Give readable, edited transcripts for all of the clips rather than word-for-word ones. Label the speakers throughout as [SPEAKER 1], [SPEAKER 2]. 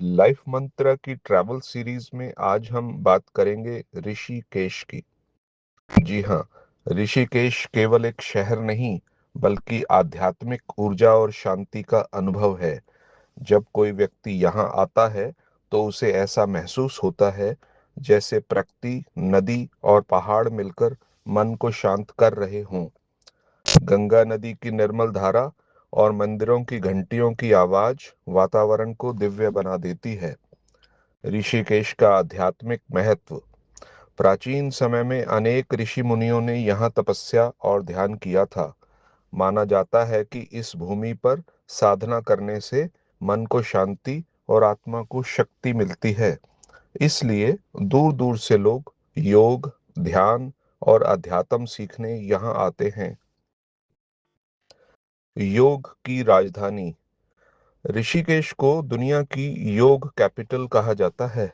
[SPEAKER 1] Life मंत्रा की travel series में आज हम बात करेंगे ऋषिकेश की। जी हाँ, ऋषिकेश केवल एक शहर नहीं बल्कि आध्यात्मिक ऊर्जा और शांति का अनुभव है। जब कोई व्यक्ति यहाँ आता है तो उसे ऐसा महसूस होता है जैसे प्रकृति, नदी और पहाड़ मिलकर मन को शांत कर रहे हों। गंगा नदी की निर्मल धारा और मंदिरों की घंटियों की आवाज वातावरण को दिव्य बना देती है। ऋषिकेश का आध्यात्मिक महत्व। प्राचीन समय में अनेक ऋषि मुनियों ने यहाँ तपस्या और ध्यान किया था। माना जाता है कि इस भूमि पर साधना करने से मन को शांति और आत्मा को शक्ति मिलती है। इसलिए दूर दूर से लोग योग, ध्यान और अध्यात्म सीखने यहाँ आते हैं। योग की राजधानी। ऋषिकेश को दुनिया की योग कैपिटल कहा जाता है।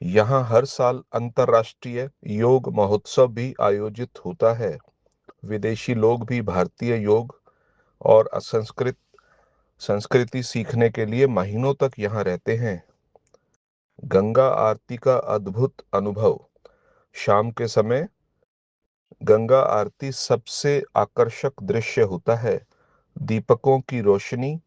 [SPEAKER 1] यहाँ हर साल अंतर्राष्ट्रीय योग महोत्सव भी आयोजित होता है। विदेशी लोग भी भारतीय योग और संस्कृति सीखने के लिए महीनों तक यहाँ रहते हैं। गंगा आरती का अद्भुत अनुभव। शाम के समय गंगा आरती सबसे आकर्षक दृश्य होता है। दीपकों की रोशनी,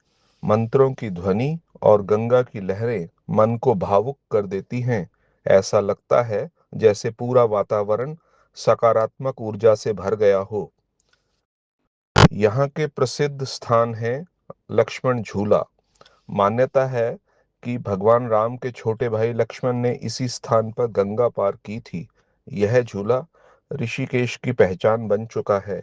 [SPEAKER 1] मंत्रों की ध्वनि और गंगा की लहरें मन को भावुक कर देती हैं। ऐसा लगता है जैसे पूरा वातावरण सकारात्मक ऊर्जा से भर गया हो। यहाँ के प्रसिद्ध स्थान है लक्ष्मण झूला। मान्यता है कि भगवान राम के छोटे भाई लक्ष्मण ने इसी स्थान पर गंगा पार की थी। यह झूला ऋषिकेश की पहचान बन चुका है।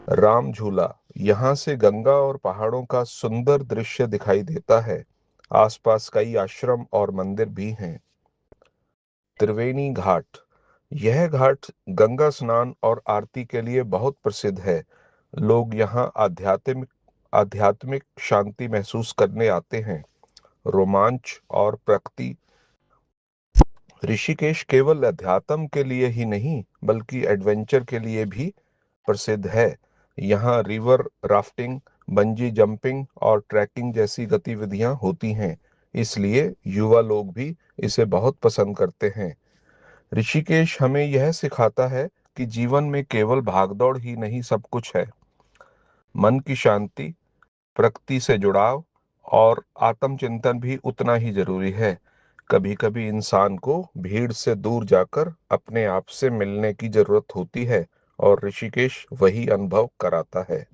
[SPEAKER 1] राम झूला। यहाँ से गंगा और पहाड़ों का सुंदर दृश्य दिखाई देता है। आसपास कई आश्रम और मंदिर भी हैं। त्रिवेणी घाट। यह घाट गंगा स्नान और आरती के लिए बहुत प्रसिद्ध है। लोग यहाँ आध्यात्मिक आध्यात्मिक शांति महसूस करने आते हैं। रोमांच और प्रकृति। ऋषिकेश केवल अध्यात्म के लिए ही नहीं बल्कि एडवेंचर के लिए भी प्रसिद्ध है। यहाँ रिवर राफ्टिंग, बंजी जंपिंग और ट्रैकिंग जैसी गतिविधियां होती हैं। इसलिए युवा लोग भी इसे बहुत पसंद करते हैं। ऋषिकेश हमें यह सिखाता है कि जीवन में केवल भागदौड़ ही नहीं सब कुछ है। मन की शांति, प्रकृति से जुड़ाव और आत्मचिंतन भी उतना ही जरूरी है। कभी कभी इंसान को भीड़ से दूर जाकर अपने आप से मिलने की जरूरत होती है और ऋषिकेश वही अनुभव कराता है।